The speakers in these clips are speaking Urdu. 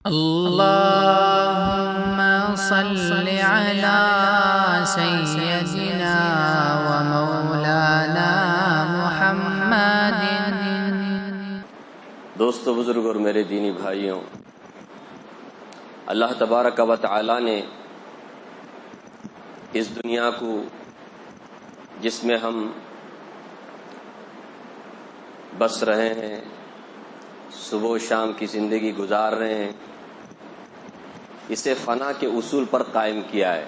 اللهم صل على سيدنا ومولانا محمد۔ دوستو، بزرگ اور میرے دینی بھائیوں، اللہ تبارک و تعالی نے اس دنیا کو، جس میں ہم بس رہے ہیں، صبح و شام کی زندگی گزار رہے ہیں، اسے فنا کے اصول پر قائم کیا ہے۔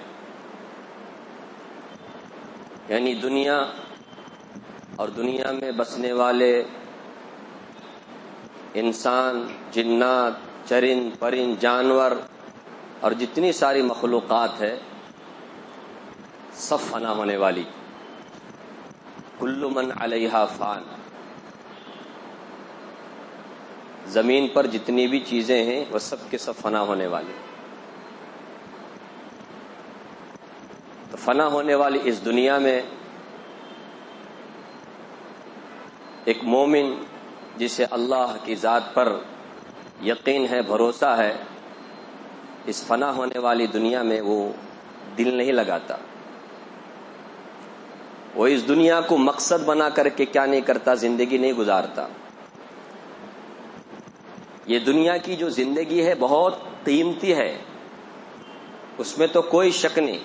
یعنی دنیا اور دنیا میں بسنے والے انسان، جنات، چرند پرند، جانور اور جتنی ساری مخلوقات ہے، سب فنا ہونے والی۔ کل من علیہا فان۔ زمین پر جتنی بھی چیزیں ہیں وہ سب کے سب فنا ہونے والی۔ تو فنا ہونے والی اس دنیا میں ایک مومن جسے اللہ کی ذات پر یقین ہے، بھروسہ ہے، اس فنا ہونے والی دنیا میں وہ دل نہیں لگاتا۔ وہ اس دنیا کو مقصد بنا کر کے کیا نہیں کرتا، زندگی نہیں گزارتا۔ یہ دنیا کی جو زندگی ہے بہت قیمتی ہے، اس میں تو کوئی شک نہیں،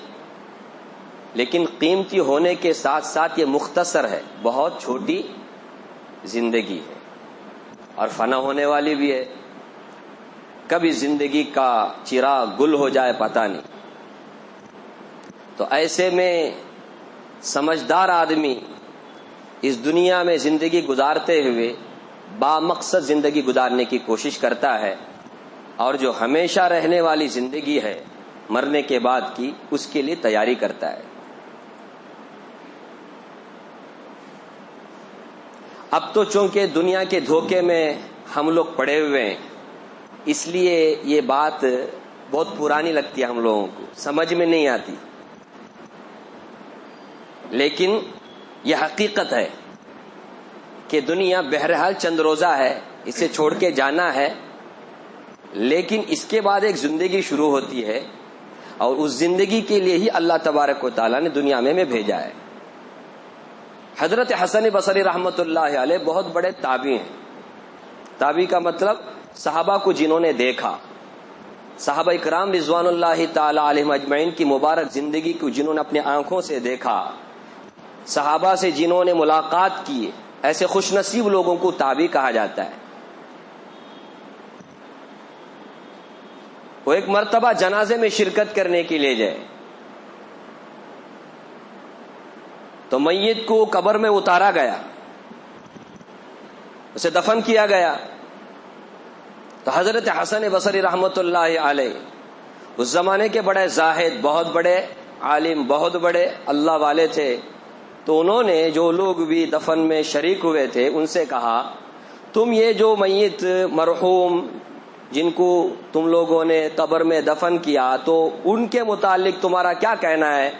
لیکن قیمتی ہونے کے ساتھ ساتھ یہ مختصر ہے، بہت چھوٹی زندگی ہے اور فنا ہونے والی بھی ہے۔ کبھی زندگی کا چراغ گل ہو جائے پتہ نہیں۔ تو ایسے میں سمجھدار آدمی اس دنیا میں زندگی گزارتے ہوئے با مقصد زندگی گزارنے کی کوشش کرتا ہے، اور جو ہمیشہ رہنے والی زندگی ہے مرنے کے بعد کی، اس کے لیے تیاری کرتا ہے۔ اب تو چونکہ دنیا کے دھوکے میں ہم لوگ پڑے ہوئے ہیں، اس لیے یہ بات بہت پرانی لگتی ہے، ہم لوگوں کو سمجھ میں نہیں آتی، لیکن یہ حقیقت ہے کہ دنیا بہرحال چند روزہ ہے، اسے چھوڑ کے جانا ہے، لیکن اس کے بعد ایک زندگی شروع ہوتی ہے، اور اس زندگی کے لیے ہی اللہ تبارک و تعالیٰ نے دنیا میں بھیجا ہے۔ حضرت حسن بصری رحمۃ اللہ علیہ بہت بڑے تابعی ہیں۔ تابعی کا مطلب صحابہ کو جنہوں نے دیکھا، صحابہ اکرام رضوان اللہ تعالی علیہم اجمعین کی مبارک زندگی کو جنہوں نے اپنی آنکھوں سے دیکھا، صحابہ سے جنہوں نے ملاقات کی، ایسے خوش نصیب لوگوں کو تابعی کہا جاتا ہے۔ وہ ایک مرتبہ جنازے میں شرکت کرنے کے لیے گئے، تو میت کو قبر میں اتارا گیا، اسے دفن کیا گیا۔ تو حضرت حسن بصری رحمۃ اللہ علیہ اس زمانے کے بڑے زاہد، بہت بڑے عالم، بہت بڑے اللہ والے تھے، تو انہوں نے جو لوگ بھی دفن میں شریک ہوئے تھے ان سے کہا، تم یہ جو میت مرحوم جن کو تم لوگوں نے قبر میں دفن کیا، تو ان کے متعلق تمہارا کیا کہنا ہے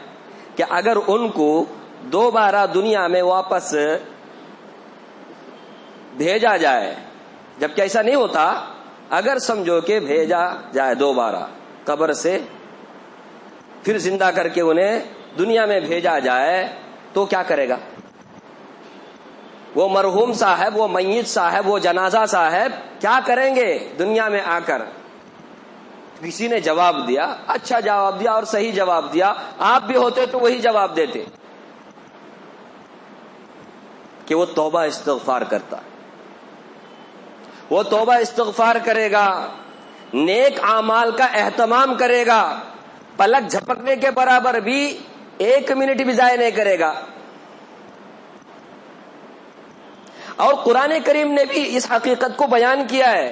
کہ اگر ان کو دوبارہ دنیا میں واپس بھیجا جائے، جبکہ ایسا نہیں ہوتا، اگر سمجھو کہ بھیجا جائے دوبارہ قبر سے، پھر زندہ کر کے انہیں دنیا میں بھیجا جائے، تو کیا کرے گا؟ وہ مرحوم صاحب، وہ میت صاحب، وہ جنازہ صاحب کیا کریں گے دنیا میں آ کر؟ کسی نے جواب دیا، اچھا جواب دیا اور صحیح جواب دیا، آپ بھی ہوتے تو وہی جواب دیتے کہ وہ توبہ استغفار کرتا ہے، وہ توبہ استغفار کرے گا، نیک اعمال کا اہتمام کرے گا، پلک جھپکنے کے برابر بھی 1 منٹ بھی ضائع نہیں کرے گا۔ اور قرآن کریم نے بھی اس حقیقت کو بیان کیا ہے،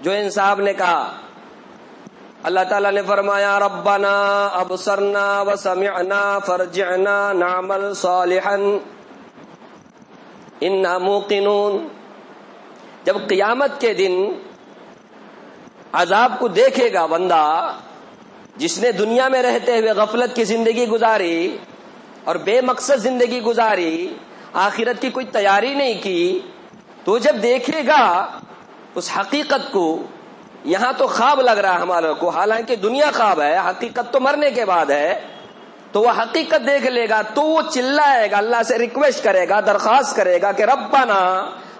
جو ان صاحب نے کہا، اللہ تعالیٰ نے فرمایا، ربنا ابصرنا وسمعنا فرجعنا نعمل صالحا انا موقنون۔ جب قیامت کے دن عذاب کو دیکھے گا بندہ، جس نے دنیا میں رہتے ہوئے غفلت کی زندگی گزاری اور بے مقصد زندگی گزاری، آخرت کی کوئی تیاری نہیں کی، تو جب دیکھے گا اس حقیقت کو، یہاں تو خواب لگ رہا ہے ہمارے کو، حالانکہ دنیا خواب ہے، حقیقت تو مرنے کے بعد ہے. تو وہ حقیقت دیکھ لے گا تو وہ چلائے گا، اللہ سے ریکویسٹ کرے گا، درخواست کرے گا کہ ربنا،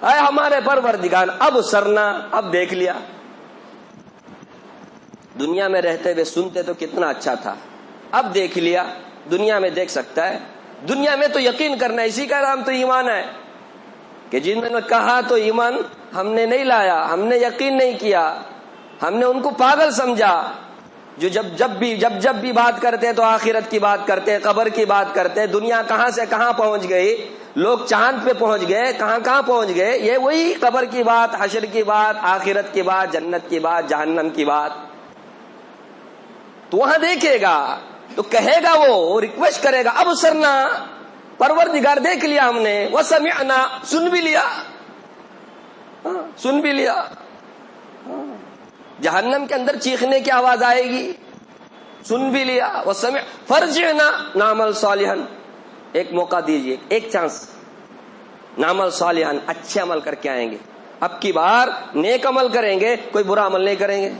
اے ہمارے پروردگار، اب سرنا، اب دیکھ لیا. دنیا میں رہتے ہوئے سنتے تو کتنا اچھا تھا، اب دیکھ لیا. دنیا میں دیکھ سکتا ہے، دنیا میں تو یقین کرنا، اسی کا نام تو ایمان ہے. کہ جن نے کہا تو ایمان ہم نے نہیں لایا، ہم نے یقین نہیں کیا، ہم نے ان کو پاگل سمجھا. جو جب بھی بات کرتے تو آخرت کی بات کرتے، قبر کی بات کرتے، دنیا کہاں سے کہاں پہنچ گئی، لوگ چاند پہ پہنچ گئے، کہاں پہنچ گئے. یہ وہی قبر کی بات، حشر کی بات، آخرت کی بات، جنت کی بات، جہنم کی بات. تو وہاں دیکھے گا تو کہے گا، وہ ریکویسٹ کرے گا، اب سرنا، پروردگار دیکھ لیا ہم نے، وسمعنا، سن بھی لیا، سن بھی لیا. جہنم کے اندر چیخنے کی آواز آئے گی، سن بھی لیا. وسمع فرجعنا نعمل صالحا، ایک موقع دیجیے، ایک چانس، نعمل صالحا، اچھے عمل کر کے آئیں گے، اب کی بار نیک عمل کریں گے، کوئی برا عمل نہیں کریں گے.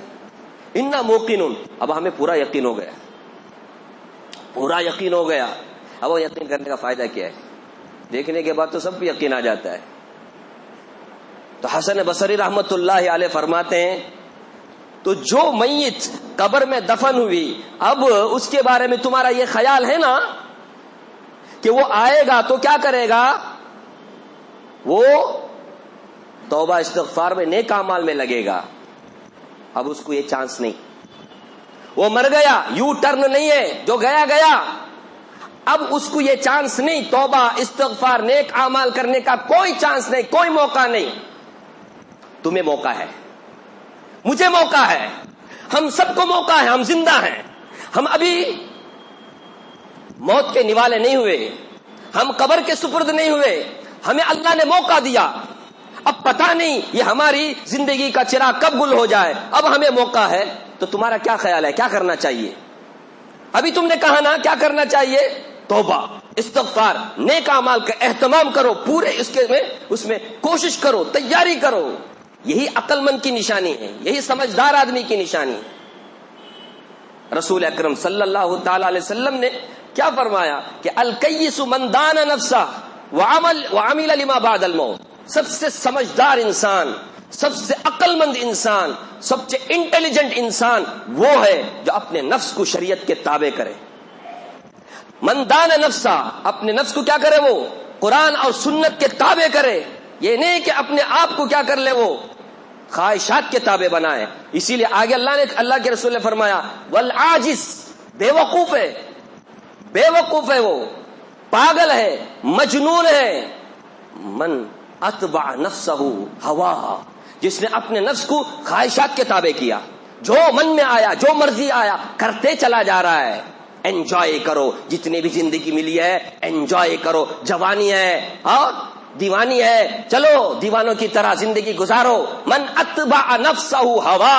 انا موقنون، اب ہمیں پورا یقین ہو گیا، پورا یقین ہو گیا. اب وہ یقین کرنے کا فائدہ کیا ہے؟ دیکھنے کے بعد تو سب کو یقین آ جاتا ہے. تو حسن بصری رحمت اللہ علیہ فرماتے ہیں، تو جو میت قبر میں دفن ہوئی، اب اس کے بارے میں تمہارا یہ خیال ہے نا کہ وہ آئے گا تو کیا کرے گا، وہ توبہ استغفار میں، نیک اعمال میں لگے گا. اب اس کو یہ چانس نہیں، وہ مر گیا، یو ٹرن نہیں ہے، جو گیا گیا. اب اس کو یہ چانس نہیں، توبہ استغفار نیک اعمال کرنے کا کوئی چانس نہیں، کوئی موقع نہیں. تمہیں موقع ہے، مجھے موقع ہے، ہم سب کو موقع ہے. ہم زندہ ہیں، ہم ابھی موت کے نوالے نہیں ہوئے، ہم قبر کے سپرد نہیں ہوئے، ہمیں اللہ نے موقع دیا. اب پتہ نہیں یہ ہماری زندگی کا چراغ کب گل ہو جائے. اب ہمیں موقع ہے. تو تمہارا کیا خیال ہے، کیا کرنا چاہیے؟ ابھی تم نے کہا نا کیا کرنا چاہیے، توبہ استغفار نیک اعمال کا اہتمام کرو، پورے اس میں کوشش کرو، تیاری کرو. یہی عقل مند کی نشانی ہے، یہی سمجھدار آدمی کی نشانی ہے. رسول اکرم صلی اللہ تعالی علیہ وسلم نے کیا فرمایا کہ الکیس من دان نفسہ وعمل لما بعد الموت. سب سے سمجھدار انسان، سب سے عقل مند انسان، سب سے انٹیلیجنٹ انسان وہ ہے جو اپنے نفس کو شریعت کے تابع کرے. من دان نفسہ، اپنے نفس کو کیا کرے، وہ قرآن اور سنت کے تابع کرے. یہ نہیں کہ اپنے آپ کو کیا کر لے، وہ خواہشات کے تابع بنائے. اسی لیے آگے اللہ کے رسول نے فرمایا والعاجز، بے وقوف ہے، بے وقوف ہے، وہ پاگل ہے، مجنون ہے. من اتبع نفسہ ہواہا، جس نے اپنے نفس کو خواہشات کے تابع کیا، جو من میں آیا، جو مرضی آیا کرتے چلا جا رہا ہے. انجوائے کرو، جتنی بھی زندگی ملی ہے انجوائے کرو. جوانی ہے اور دیوانی ہے، چلو دیوانوں کی طرح زندگی گزارو. من اتبع نفسہ ہوا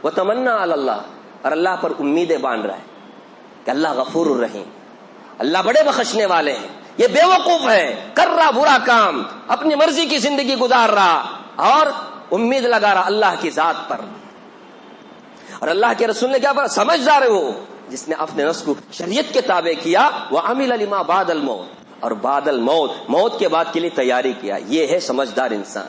وتمنا علی اللہ، اور اللہ پر امیدیں باندھ رہا ہے کہ اللہ غفور الرحیم، اللہ بڑے بخشنے والے ہیں. یہ بے وقوف ہے، کر رہا برا کام، اپنی مرضی کی زندگی گزار رہا اور امید لگا رہا اللہ کی ذات پر. اور اللہ کے رسول نے کیا فرمایا، سمجھدار ہے وہ جس نے اپنے نفس کو شریعت کے تابع کیا، وعمل لما بعد الموت، اور بعد الموت، موت کے بعد کے لیے تیاری کیا. یہ ہے سمجھدار انسان.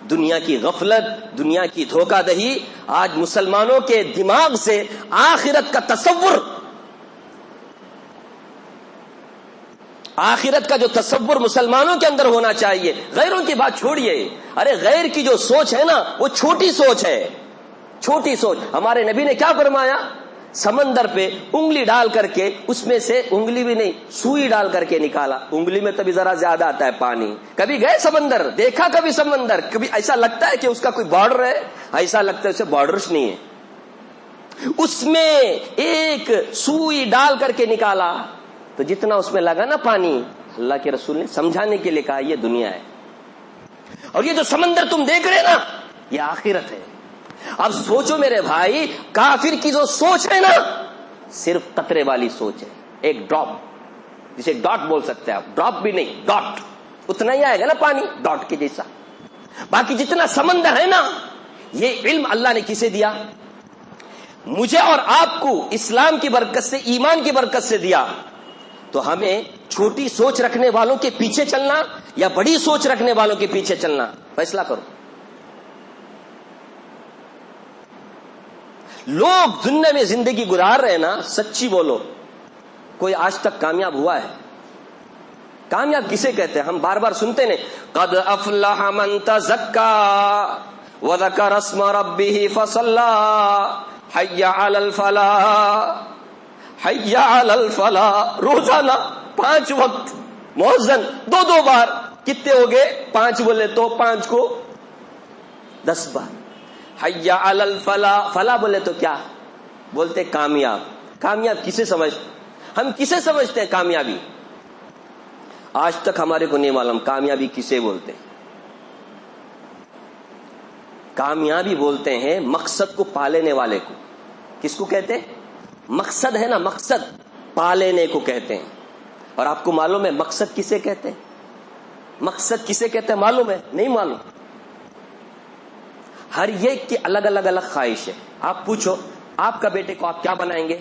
دنیا کی غفلت، دنیا کی دھوکہ دہی آج مسلمانوں کے دماغ سے آخرت کا تصور، آخرت کا جو تصور مسلمانوں کے اندر ہونا چاہیے. غیروں کی بات چھوڑیے، ارے غیر کی جو سوچ ہے نا وہ چھوٹی سوچ ہے، چھوٹی سوچ. ہمارے نبی نے کیا فرمایا، سمندر پہ انگلی ڈال کر کے اس میں سے، انگلی بھی نہیں سوئی ڈال کر کے نکالا. انگلی میں تبھی ذرا زیادہ آتا ہے پانی. کبھی گئے سمندر، دیکھا کبھی سمندر، کبھی ایسا لگتا ہے کہ اس کا کوئی بارڈر ہے، ایسا لگتا ہے اسے بارڈرز نہیں ہے. اس میں ایک سوئی ڈال کر کے نکالا تو جتنا اس میں لگا نا پانی، اللہ کے رسول نے سمجھانے کے لیے کہا یہ دنیا ہے، اور یہ جو سمندر تم دیکھ رہے نا یہ آخرت ہے. اب سوچو میرے بھائی، کافر کی جو سوچ ہے نا صرف قطرے والی سوچ ہے، ایک ڈراپ، جسے ڈاٹ بول سکتے ہیں آپ، ڈراپ بھی نہیں ڈاٹ، اتنا ہی آئے گا نا پانی ڈاٹ کے جیسا. باقی جتنا سمندر ہے نا یہ علم اللہ نے کسے دیا؟ مجھے اور آپ کو اسلام کی برکت سے، ایمان کی برکت سے دیا. تو ہمیں چھوٹی سوچ رکھنے والوں کے پیچھے چلنا یا بڑی سوچ رکھنے والوں کے پیچھے چلنا، فیصلہ کرو. لوگ دنیا میں زندگی گزار رہے نا، سچی بولو، کوئی آج تک کامیاب ہوا ہے؟ کامیاب کسے کہتے ہیں؟ ہم بار بار سنتے ہیں قد افلح من تزکا وذکر اسم ربہ فصلی حی علی الفلاح حی علی الفلاح. روزانہ 5 وقت مؤذن 2 بار، کتنے ہو گئے؟ 5 بولے تو 5 کو 10 بار. حی علی الفلاح، فلاح بولے تو کیا بولتے؟ کامیاب. کامیاب کسے ہم کسے سمجھتے ہیں کامیابی؟ آج تک ہمارے کو نہیں معلوم کامیابی کسے بولتے ہیں. کامیابی بولتے ہیں مقصد کو پا لینے والے کو. کس کو کہتے ہیں؟ مقصد ہے نا، مقصد پا لینے کو کہتے ہیں. اور آپ کو معلوم ہے مقصد کسے کہتے ہیں؟ مقصد کسے کہتے ہیں معلوم ہے؟ نہیں معلوم. ہر ایک کی الگ الگ خواہش ہے. آپ پوچھو آپ کا بیٹے کو آپ کیا بنائیں گے؟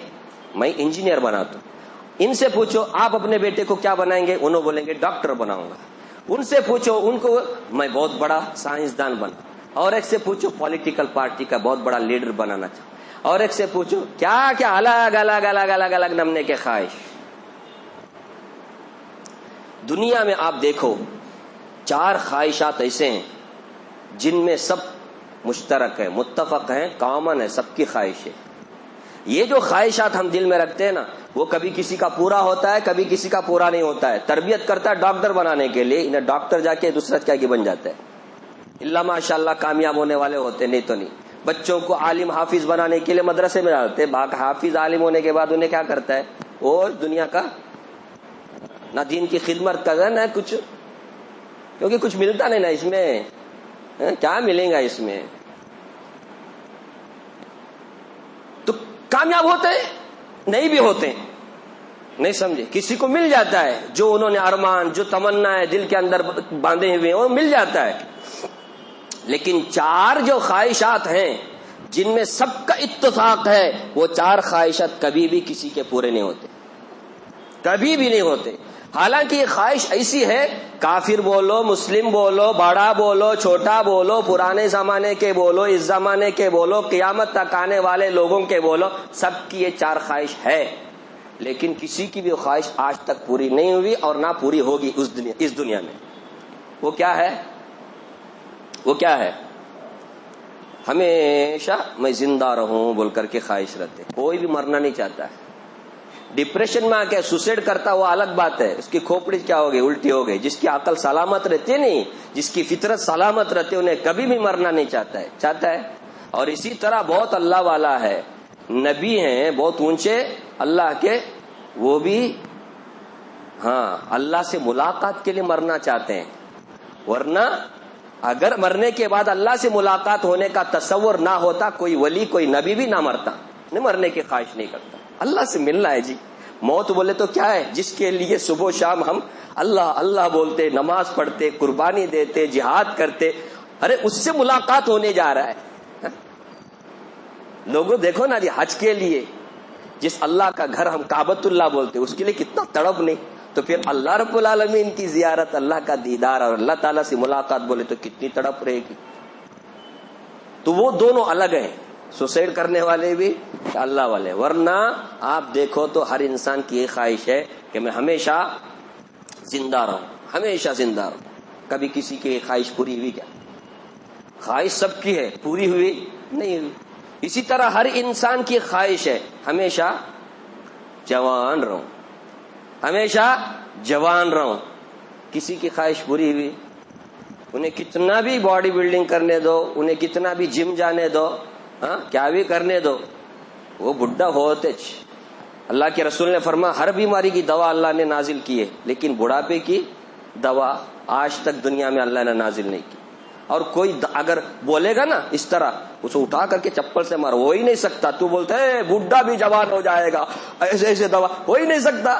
میں انجینئر بناتا ہوں. ان سے پوچھو آپ اپنے بیٹے کو کیا بنائیں گے؟ انہوں بولیں گے ڈاکٹر بناؤں گا. ان سے پوچھو ان کو میں بہت بڑا سائنسدان بنا. اور ایک سے پوچھو پولیٹیکل پارٹی کا بہت بڑا لیڈر بنانا چاہوں. اور ایک سے پوچھو کیا کیا الگ الگ الگ الگ الگ نمنے کے خواہش. دنیا میں آپ دیکھو 4 خواہشات ایسے ہیں جن میں سب مشترک ہے، متفق ہیں، کامن ہے، سب کی خواہش ہے. یہ جو خواہشات ہم دل میں رکھتے ہیں نا، وہ کبھی کسی کا پورا ہوتا ہے، کبھی کسی کا پورا نہیں ہوتا ہے. تربیت کرتا ہے ڈاکٹر بنانے کے لیے، انہیں ڈاکٹر جا کے دوسرا کیا بن جاتا ہے. اللہ ماشاء اللہ کامیاب ہونے والے ہوتے، نہیں تو نہیں. بچوں کو عالم حافظ بنانے کے لیے مدرسے میں ڈالتے، حافظ عالم ہونے کے بعد انہیں کیا کرتا ہے؟ اور دنیا کا نہ دین کی خدمت کا نہ کچھ، کیونکہ کچھ ملتا نہیں نا اس میں. کیا ملے گا اس میں؟ تو کامیاب ہوتے نہیں بھی ہوتے، نہیں سمجھے؟ کسی کو مل جاتا ہے جو انہوں نے ارمان، جو تمنا ہے دل کے اندر باندھے ہوئے وہ مل جاتا ہے. لیکن 4 جو خواہشات ہیں جن میں سب کا اتفاق ہے، وہ 4 خواہشات کبھی بھی کسی کے پورے نہیں ہوتے، کبھی بھی نہیں ہوتے. حالانکہ یہ خواہش ایسی ہے، کافر بولو، مسلم بولو، بڑا بولو، چھوٹا بولو، پرانے زمانے کے بولو، اس زمانے کے بولو، قیامت تک آنے والے لوگوں کے بولو، سب کی یہ 4 خواہش ہے. لیکن کسی کی بھی خواہش آج تک پوری نہیں ہوئی اور نہ پوری ہوگی اس دنیا میں. وہ کیا ہے؟ وہ کیا ہے؟ ہمیشہ میں زندہ رہوں بول کر کے خواہش رہتے. کوئی بھی مرنا نہیں چاہتا ہے. ڈپریشن میں آ کے سوسائڈ کرتا وہ الگ بات ہے، اس کی کھوپڑی کیا ہو گئی؟ الٹی ہو گئی. جس کی عقل سلامت رہتی نہیں، جس کی فطرت سلامت رہتی، انہیں کبھی بھی مرنا نہیں چاہتا ہے. اور اسی طرح بہت اللہ والا ہے، نبی ہیں بہت اونچے اللہ کے، وہ بھی اللہ سے ملاقات کے لیے مرنا چاہتے ہیں. ورنہ اگر مرنے کے بعد اللہ سے ملاقات ہونے کا تصور نہ ہوتا، کوئی ولی کوئی نبی بھی نہ مرتا، نہیں مرنے کی خواہش نہیں کرتا. اللہ سے ملنا ہے جی. موت بولے تو کیا ہے؟ جس کے لیے صبح و شام ہم اللہ اللہ بولتے، نماز پڑھتے، قربانی دیتے، جہاد کرتے، ارے اس سے ملاقات ہونے جا رہا ہے. لوگوں دیکھو نا جی، حج کے لیے جس اللہ کا گھر ہم کعبۃ اللہ بولتے، اس کے لیے کتنا تڑپ نہیں. تو پھر اللہ رب العالمین کی زیارت، اللہ کا دیدار اور اللہ تعالیٰ سے ملاقات بولے تو کتنی تڑپ رہے گی. تو وہ دونوں الگ ہیں، سوسائڈ کرنے والے بھی، اللہ والے. ورنہ آپ دیکھو تو ہر انسان کی یہ خواہش ہے کہ میں ہمیشہ زندہ رہوں، ہمیشہ زندہ رہوں. کبھی کسی کی یہ خواہش پوری ہوئی کیا؟ خواہش سب کی ہے، پوری ہوئی نہیں ہوئی. اسی طرح ہر انسان کی خواہش ہے ہمیشہ جوان رہوں، ہمیشہ جوان رہوں. کسی کی خواہش پوری ہوئی؟ انہیں کتنا بھی باڈی بلڈنگ کرنے دو، انہیں کتنا بھی جم جانے دو، کیا بھی کرنے دو، وہ بڈھا ہوتے. اللہ کے رسول نے فرمایا ہر بیماری کی دوا اللہ نے نازل کی ہے، لیکن بڑھاپے کی دوا آج تک دنیا میں اللہ نے نازل نہیں کی. اور کوئی اگر بولے گا نا اس طرح، اسے اٹھا کر کے چپل سے مار، ہو ہی نہیں سکتا. تو بولتا ہے بڈھا بھی جوان ہو جائے گا، ایسے ایسے دوا، ہو ہی نہیں سکتا.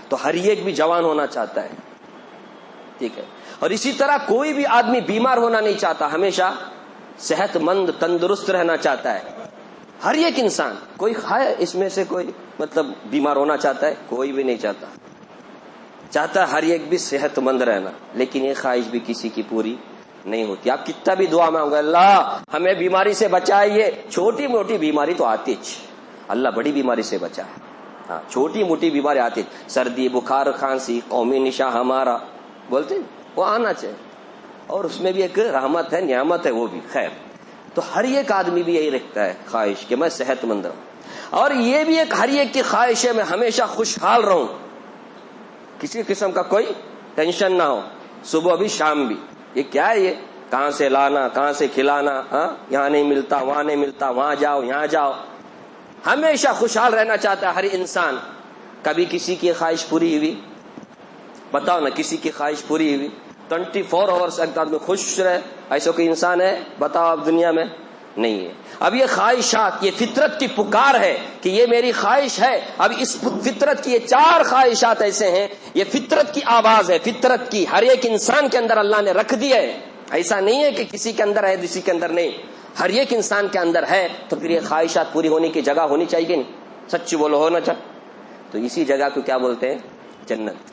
تو ہر ایک بھی جوان ہونا چاہتا ہے، ٹھیک ہے. اور اسی طرح کوئی بھی آدمی بیمار ہونا نہیں چاہتا، ہمیشہ صحت مند تندرست رہنا چاہتا ہے ہر ایک انسان. کوئی ہے اس میں سے کوئی مطلب بیمار ہونا چاہتا ہے؟ کوئی بھی نہیں چاہتا. چاہتا ہے ہر ایک بھی صحت مند رہنا, لیکن یہ خواہش بھی کسی کی پوری نہیں ہوتی. آپ کتنا بھی دعا مانگو اللہ ہمیں بیماری سے بچائیے, چھوٹی موٹی بیماری تو آتی ہے, اللہ بڑی بیماری سے بچائے. ہاں چھوٹی موٹی بیماری آتی, سردی بخار کھانسی قومی نشاں ہمارا بولتے وہ آنا چاہیے, اور اس میں بھی ایک رحمت ہے نعمت ہے وہ بھی. خیر تو ہر ایک آدمی بھی یہی رکھتا ہے خواہش کہ میں صحت مند رہوں, اور یہ بھی ایک ہر ایک کی خواہش ہے میں ہمیشہ خوشحال رہوں, کسی قسم کا کوئی ٹینشن نہ ہو, صبح بھی شام بھی. یہ کیا ہے, یہ کہاں سے لانا کہاں سے کھلانا, ہاں یہاں نہیں ملتا وہاں نہیں ملتا, وہاں جاؤ یہاں جاؤ. ہمیشہ خوشحال رہنا چاہتا ہے ہر انسان. کبھی کسی کی خواہش پوری ہوئی؟ بتاؤ نا, کسی کی خواہش پوری ہوئی؟ 24 آورس ایک آدمی خوش رہے ایسا کوئی انسان ہے بتاؤ اب دنیا میں؟ نہیں ہے. اب یہ خواہشات یہ فطرت کی پکار ہے کہ یہ میری خواہش ہے. اب اس فطرت کی یہ 4 خواہشات ایسے ہیں, یہ فطرت کی آواز ہے, فطرت کی ہر ایک انسان کے اندر اللہ نے رکھ دی ہے. ایسا نہیں ہے کہ کسی کے اندر ہے کسی کے اندر نہیں, ہر ایک انسان کے اندر ہے. تو پھر یہ خواہشات پوری ہونے کی جگہ ہونی چاہیے کہ نہیں؟ سچی بولو ہونا چاہیے. تو اسی جگہ کو کیا بولتے ہیں؟ جنت.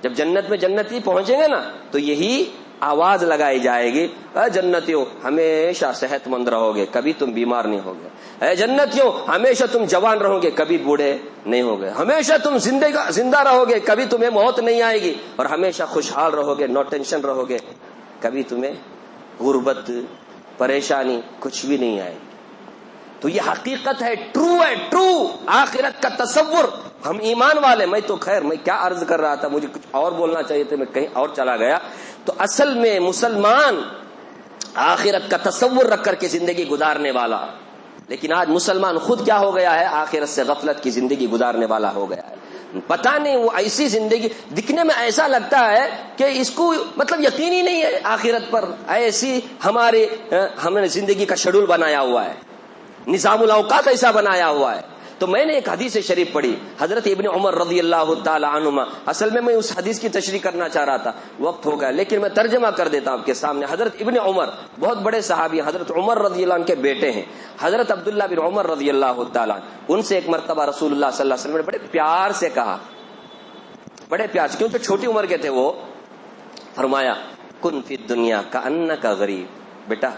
جب جنت میں جنتی پہنچیں گے نا تو یہی آواز لگائی جائے گی, اے جنتیوں ہمیشہ صحت مند رہو گے, کبھی تم بیمار نہیں ہوگے. اے جنتیوں ہمیشہ تم جوان رہو گے, کبھی بوڑھے نہیں ہوگے. ہمیشہ تم زندہ رہو گے, کبھی تمہیں موت نہیں آئے گی. اور ہمیشہ خوشحال رہو گے, نو ٹینشن رہو گے, کبھی تمہیں غربت پریشانی کچھ بھی نہیں آئے گی. تو یہ حقیقت ہے, ٹرو ہے, ٹرو آخرت کا تصور. ہم ایمان والے, میں تو خیر میں کیا عرض کر رہا تھا, مجھے کچھ اور بولنا چاہیے تھا, میں کہیں اور چلا گیا. تو اصل میں مسلمان آخرت کا تصور رکھ کر کے زندگی گزارنے والا, لیکن آج مسلمان خود کیا ہو گیا ہے؟ آخرت سے غفلت کی زندگی گزارنے والا ہو گیا ہے. پتہ نہیں وہ ایسی زندگی دکھنے میں ایسا لگتا ہے کہ اس کو مطلب یقین ہی نہیں ہے آخرت پر. ایسی ہم نے زندگی کا شیڈول بنایا ہوا ہے, نظام الاوقات ایسا بنایا ہوا ہے. تو میں نے ایک حدیث شریف پڑھی, حضرت ابن عمر رضی اللہ تعالی عنہما. اصل میں اس حدیث کی تشریح کرنا چاہ رہا تھا, وقت ہو گیا, لیکن میں ترجمہ کر دیتا ہوں آپ کے سامنے. حضرت ابن عمر بہت بڑے صحابی, حضرت عمر رضی اللہ عنہ کے بیٹے ہیں, حضرت عبداللہ بن عمر رضی اللہ تعالی عنہ. ان سے ایک مرتبہ رسول اللہ صلی اللہ علیہ وسلم نے بڑے پیار سے کہا, بڑے پیار سے, کیونکہ چھوٹی عمر کے تھے وہ. فرمایا کن فی الدنیا کأنک غریب, بیٹا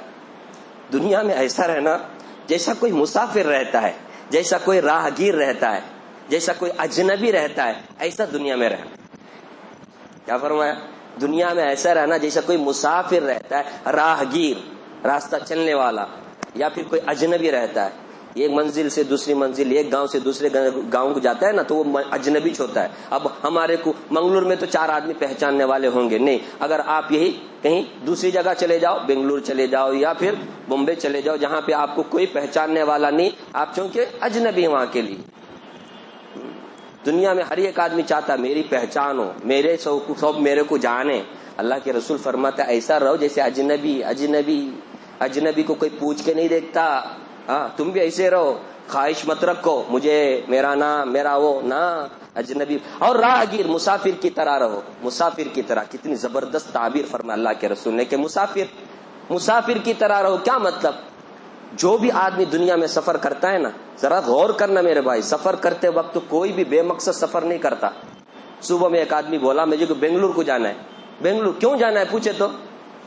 دنیا میں ایسا رہنا جیسا کوئی مسافر رہتا ہے, جیسا کوئی راہگیر رہتا ہے, جیسا کوئی اجنبی رہتا ہے, ایسا دنیا میں رہنا. کیا فرمایا؟ دنیا میں ایسا رہنا جیسا کوئی مسافر رہتا ہے, راہگیر راستہ چلنے والا, یا پھر کوئی اجنبی رہتا ہے. ایک منزل سے دوسری منزل, ایک گاؤں سے دوسرے گاؤں کو جاتا ہے نا, تو وہ اجنبی ہوتا ہے. اب ہمارے کو منگلور میں تو 4 آدمی پہچاننے والے ہوں گے نہیں. اگر آپ یہی کہیں دوسری جگہ چلے جاؤ, بنگلور چلے جاؤ یا پھر بمبئی چلے جاؤ, جہاں پہ آپ کو کوئی پہچاننے والا نہیں, آپ چونکہ اجنبی وہاں کے لیے. دنیا میں ہر ایک آدمی چاہتا میری پہچان ہو, میرے سب میرے کو جانے. اللہ کے رسول فرماتا ایسا رہو جیسے اجنبی. اجنبی کو کوئی پوچھ کے نہیں دیکھتا. ہاں تم بھی ایسے رہو, خواہش مت رکھو مجھے میرا نام میرا وہ نہ, اجنبی. اور راہگیر مسافر کی طرح رہو, مسافر کی طرح. کتنی زبردست تعبیر فرمایا اللہ کے رسول نے کہ مسافر کی طرح رہو. کیا مطلب؟ جو بھی آدمی دنیا میں سفر کرتا ہے نا, ذرا غور کرنا میرے بھائی, سفر کرتے وقت کوئی بھی بے مقصد سفر نہیں کرتا. صبح میں ایک آدمی بولا مجھے کہ بنگلور کو جانا ہے. بنگلور کیوں جانا ہے پوچھے تو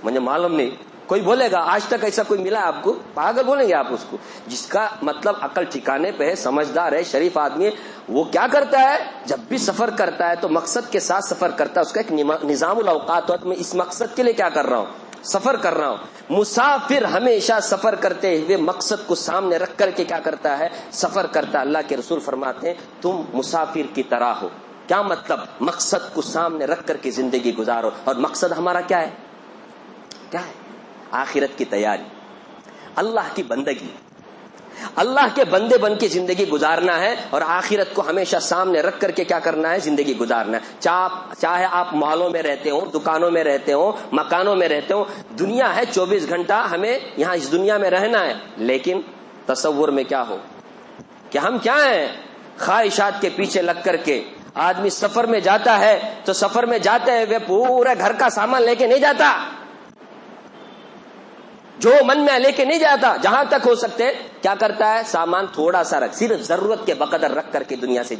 مجھے معلوم نہیں. کوئی بولے گا آج تک ایسا کوئی ملا آپ کو؟ پاگل بولیں گے آپ اس کو. جس کا مطلب عقل ٹھکانے پہ ہے, سمجھدار ہے, شریف آدمی ہے, وہ کیا کرتا ہے جب بھی سفر کرتا ہے تو مقصد کے ساتھ سفر کرتا ہے. اس کا ایک نظام الاوقات ہوتا ہے, میں اس مقصد کے لیے کیا کر رہا ہوں, سفر کر رہا ہوں. مسافر ہمیشہ سفر کرتے ہوئے مقصد کو سامنے رکھ کر کے کیا کرتا ہے, سفر کرتا ہے. اللہ کے رسول فرماتے ہیں تم مسافر کی طرح ہو. کیا مطلب؟ مقصد کو سامنے رکھ کر کے زندگی گزارو. اور مقصد ہمارا کیا ہے؟ کیا ہے؟ آخرت کی تیاری, اللہ کی بندگی, اللہ کے بندے بن کے زندگی گزارنا ہے. اور آخرت کو ہمیشہ سامنے رکھ کر کے کیا کرنا ہے, زندگی گزارنا ہے. چاہے آپ مالوں میں رہتے ہو, دکانوں میں رہتے ہو, مکانوں میں رہتے ہو, دنیا ہے 24 گھنٹہ, ہمیں یہاں اس دنیا میں رہنا ہے. لیکن تصور میں کیا ہو کہ ہم کیا ہیں, خواہشات کے پیچھے لگ کر کے. آدمی سفر میں جاتا ہے تو سفر میں جاتے ہوئے پورے گھر کا سامان لے کے نہیں جاتا. جو من میں لے کے نہیں جاتا، جہاں تک ہو سکتے کیا کرتا ہے، سامان تھوڑا سا رکھ، صرف ضرورت کے بقدر رکھ کر کے دنیا سے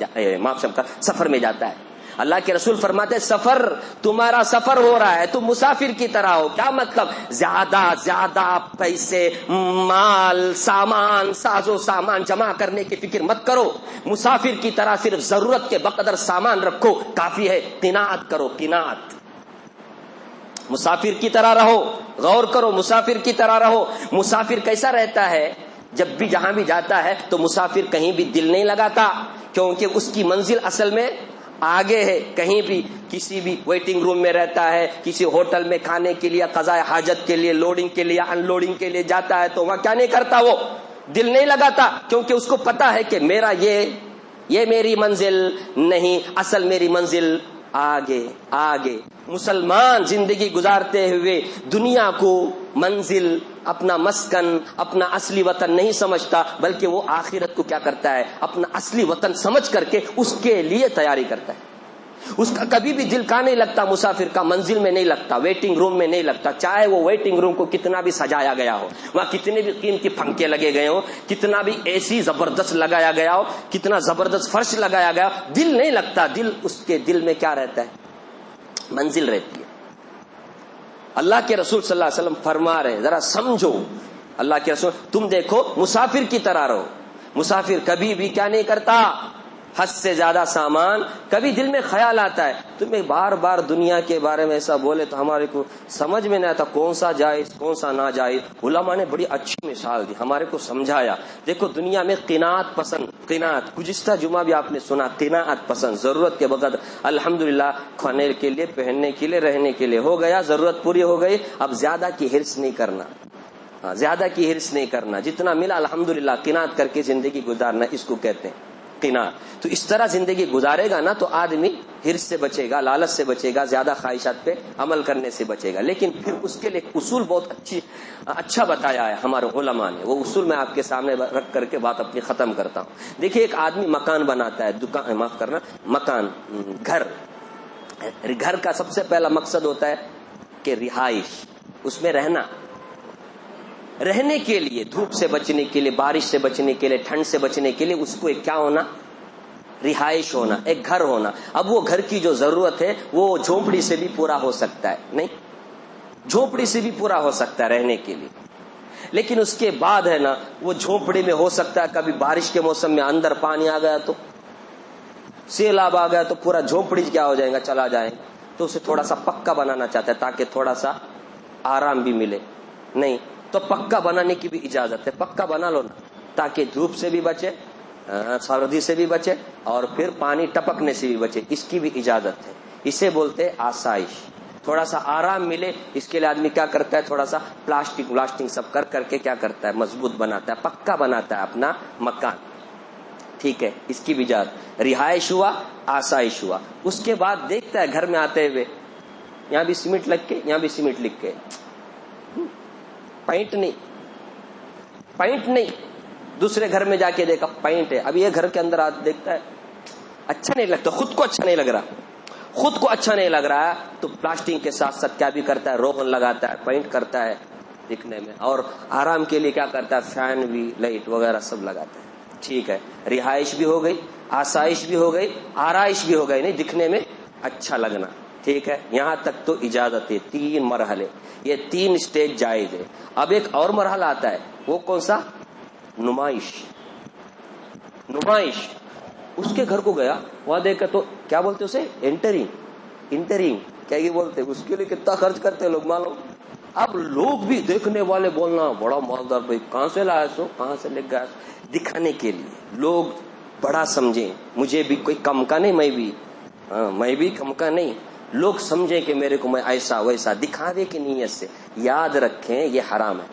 سفر میں جاتا ہے۔ اللہ کے رسول فرماتے ہیں سفر، تمہارا سفر ہو رہا ہے، تم مسافر کی طرح ہو۔ کیا مطلب؟ زیادہ پیسے، مال، سامان، ساز و سامان جمع کرنے کی فکر مت کرو، مسافر کی طرح صرف ضرورت کے بقدر سامان رکھو، کافی ہے۔ قناعت کرو، قناعت، مسافر کی طرح رہو، غور کرو، مسافر کی طرح رہو۔ مسافر کیسا رہتا ہے؟ جب بھی جہاں بھی جاتا ہے تو مسافر کہیں بھی دل نہیں لگاتا، کیونکہ اس کی منزل اصل میں آگے ہے۔ کہیں بھی کسی بھی ویٹنگ روم میں رہتا ہے، کسی ہوٹل میں کھانے کے لیے، قضاء حاجت کے لیے، لوڈنگ کے لیے، ان لوڈنگ کے لیے جاتا ہے تو وہاں کیا نہیں کرتا، وہ دل نہیں لگاتا، کیونکہ اس کو پتا ہے کہ میرا یہ میری منزل نہیں، اصل میری منزل آگے۔ مسلمان زندگی گزارتے ہوئے دنیا کو منزل، اپنا مسکن، اپنا اصلی وطن نہیں سمجھتا، بلکہ وہ آخرت کو کیا کرتا ہے، اپنا اصلی وطن سمجھ کر کے اس کے لیے تیاری کرتا ہے۔ اس کا کبھی بھی دل کا نہیں لگتا، مسافر کا منزل میں نہیں لگتا، ویٹنگ روم میں نہیں لگتا، چاہے وہ ویٹنگ روم کو کتنا بھی سجایا گیا ہو، وہاں کتنے بھی قیمتی پنکھے لگے گئے ہو، کتنا بھی اے سی زبردست لگایا گیا ہو، کتنا زبردست فرش لگایا گیا ہو، دل نہیں لگتا۔ دل، اس کے دل میں کیا رہتا ہے، منزل رہتی ہے۔ اللہ کے رسول صلی اللہ علیہ وسلم فرما رہے ہیں، ذرا سمجھو، اللہ کے رسول، تم دیکھو مسافر کی طرح رہو۔ مسافر کبھی بھی کیا نہیں کرتا، حد سے زیادہ سامان۔ کبھی دل میں خیال آتا ہے، تمہیں بار بار دنیا کے بارے میں ایسا بولے تو ہمارے کو سمجھ میں نہیں آتا کون سا جائز کون سا ناجائز۔ علماء نے بڑی اچھی مثال دی، ہمارے کو سمجھایا، دیکھو دنیا میں قناعت پسند، قناعت، گزشتہ جمعہ بھی آپ نے سنا، قناعت پسند، ضرورت کے بغیر الحمدللہ کھانے کے لیے، پہننے کے لیے، رہنے کے لیے ہو گیا، ضرورت پوری ہو گئی، اب زیادہ کی ہرس نہیں کرنا، زیادہ کی ہرس نہیں کرنا، جتنا ملا الحمدللہ قناعت کر کے زندگی گزارنا، اس کو کہتے ہیں قناعت۔ تو اس طرح زندگی گزارے گا نا تو آدمی ہرس سے بچے گا، لالچ سے بچے گا، زیادہ خواہشات پہ عمل کرنے سے بچے گا۔ لیکن پھر اس کے لیے اصول بہت اچھا بتایا ہے ہمارے علماء نے، وہ اصول میں آپ کے سامنے رکھ کر کے بات اپنی ختم کرتا ہوں۔ دیکھیے ایک آدمی مکان بناتا ہے، دکان، معاف کرنا، مکان، گھر کا سب سے پہلا مقصد ہوتا ہے کہ رہائش، اس میں رہنے کے لیے، دھوپ سے بچنے کے لیے، بارش سے بچنے کے لیے، ٹھنڈ سے بچنے کے لیے اس کو ایک کیا ہونا، رہائش ہونا، ایک گھر ہونا۔ اب وہ گھر کی جو ضرورت ہے وہ جھونپڑی سے بھی پورا ہو سکتا ہے، نہیں، جھونپڑی سے بھی پورا ہو سکتا ہے رہنے کے لیے، لیکن اس کے بعد ہے نا وہ جھونپڑی میں ہو سکتا ہے کبھی بارش کے موسم میں اندر پانی آ گیا تو، سیلاب آ گیا تو پورا جھونپڑی کیا ہو جائے گا، چلا جائے گا، تو اسے تھوڑا سا پکا بنانا چاہتا ہے تاکہ تھوڑا سا آرام بھی ملے، نہیں تو پکا بنانے کی بھی اجازت ہے، پکا بنا لو نا تاکہ دھوپ سے بھی بچے، سردی سے بھی بچے، اور پھر پانی ٹپکنے سے بھی بچے، اس کی بھی اجازت ہے۔ اسے بولتے آسائش، تھوڑا سا آرام ملے، اس کے لیے آدمی کیا کرتا ہے، تھوڑا سا پلاسٹک سب کر کے کیا کرتا ہے، مضبوط بناتا ہے، پکا بناتا ہے اپنا مکان، ٹھیک ہے، اس کی بھی اجازت۔ رہائش ہوا، آسائش ہوا، اس کے بعد دیکھتا ہے گھر میں آتے ہوئے یہاں بھی سیمنٹ لگ کے، یہاں بھی سیمنٹ لکھ کے، پینٹ نہیں، دوسرے گھر میں جا کے دیکھا پینٹ ہے، اب یہ گھر کے اندر دیکھتا ہے اچھا نہیں لگتا، خود کو اچھا نہیں لگ رہا ہے تو پلاسٹک کے ساتھ ساتھ کیا بھی کرتا ہے، روغن لگاتا ہے، پینٹ کرتا ہے دکھنے میں، اور آرام کے لیے کیا کرتا ہے، فین بھی، لائٹ وغیرہ سب لگاتا ہے، ٹھیک ہے، رہائش بھی ہو گئی، آسائش بھی ہو گئی، آرائش بھی ہو گئی، نہیں دکھنے میں اچھا لگنا، ٹھیک ہے، یہاں تک تو اجازت ہے۔ 3 مرحلے، یہ 3 سٹیج جائز ہے۔ اب ایک اور مرحلہ آتا ہے، وہ کون سا، نمائش۔ اس کے گھر کو گیا، وہاں دیکھا تو کیا بولتے اسے، انٹرنگ، کیا یہ بولتے، اس کے لیے کتنا خرچ کرتے ہیں لوگ معلوم۔ اب لوگ بھی دیکھنے والے بولنا بڑا مالدار بھائی، کہاں سے لایا سو، کہاں سے لے گیا، دکھانے کے لیے لوگ بڑا سمجھیں، مجھے بھی کوئی کم کا نہیں، میں بھی کم کا نہیں، لوگ سمجھیں کہ میرے کو میں ایسا ویسا، دکھاوے کی نیت سے۔ یاد رکھیں یہ حرام ہے،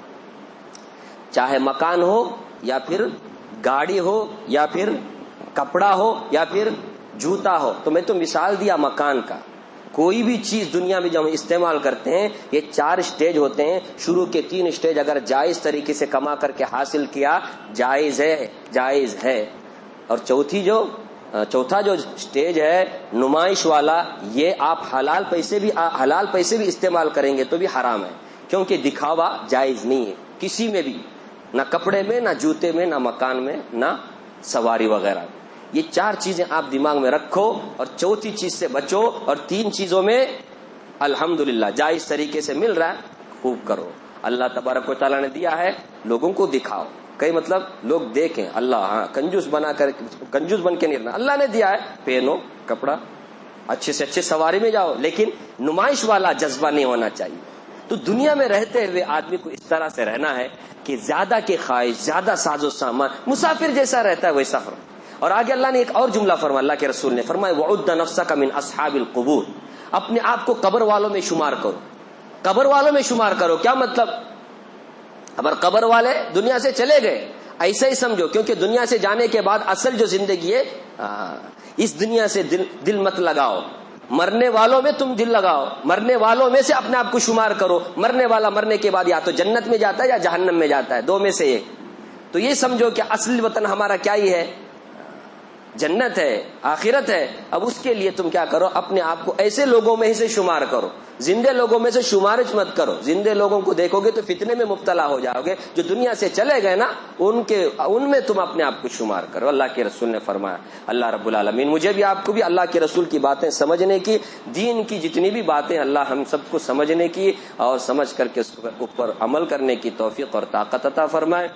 چاہے مکان ہو یا پھر گاڑی ہو یا پھر کپڑا ہو یا پھر جوتا ہو۔ تو میں تو مثال دیا مکان کا، کوئی بھی چیز دنیا میں جب ہم استعمال کرتے ہیں یہ 4 سٹیج ہوتے ہیں، شروع کے 3 سٹیج اگر جائز طریقے سے کما کر کے حاصل کیا جائز ہے، اور چوتھا جو سٹیج ہے نمائش والا، یہ آپ حلال پیسے بھی استعمال کریں گے تو بھی حرام ہے، کیونکہ دکھاوا جائز نہیں ہے کسی میں بھی، نہ کپڑے میں، نہ جوتے میں، نہ مکان میں، نہ سواری وغیرہ میں۔ یہ 4 چیزیں آپ دماغ میں رکھو اور چوتھی چیز سے بچو، اور 3 چیزوں میں الحمدللہ جائز طریقے سے مل رہا ہے، خوب کرو۔ اللہ تبارک و تعالیٰ نے دیا ہے، لوگوں کو دکھاؤ، کئی مطلب لوگ دیکھیں، اللہ ہاں کنجوس بن کے نہیں رہنا، اللہ نے دیا ہے، پہنو کپڑا، اچھے سے اچھے سواری میں جاؤ، لیکن نمائش والا جذبہ نہیں ہونا چاہیے۔ تو دنیا میں رہتے ہوئے آدمی کو اس طرح سے رہنا ہے کہ زیادہ کے خواہش، زیادہ ساز و سامان، مسافر جیسا رہتا ہے ویسا فرما۔ اور آگے اللہ نے ایک اور جملہ فرمایا، اللہ کے رسول نے فرمایا وعد نفسک من اصحاب القبور، اپنے آپ کو قبر والوں میں شمار کرو، قبر والوں میں شمار کرو۔ کیا مطلب؟ اگر قبر والے دنیا سے چلے گئے ایسا ہی سمجھو، کیونکہ دنیا سے جانے کے بعد اصل جو زندگی ہے، اس دنیا سے دل مت لگاؤ، مرنے والوں میں تم دل لگاؤ، مرنے والوں میں سے اپنے آپ کو شمار کرو۔ مرنے والا مرنے کے بعد یا تو جنت میں جاتا ہے یا جہنم میں جاتا ہے، 2 میں سے ایک۔ تو یہ سمجھو کہ اصل وطن ہمارا کیا ہی ہے، جنت ہے، آخرت ہے۔ اب اس کے لیے تم کیا کرو، اپنے آپ کو ایسے لوگوں میں سے شمار کرو، زندے لوگوں میں سے شمارش مت کرو۔ زندے لوگوں کو دیکھو گے تو فتنے میں مبتلا ہو جاؤ گے، جو دنیا سے چلے گئے نا ان میں تم اپنے آپ کو شمار کرو۔ اللہ کے رسول نے فرمایا، اللہ رب العالمین مجھے بھی آپ کو بھی اللہ کے رسول کی باتیں سمجھنے کی، دین کی جتنی بھی باتیں، اللہ ہم سب کو سمجھنے کی اور سمجھ کر کے اس کے اوپر عمل کرنے کی توفیق اور طاقت عطا فرمائے۔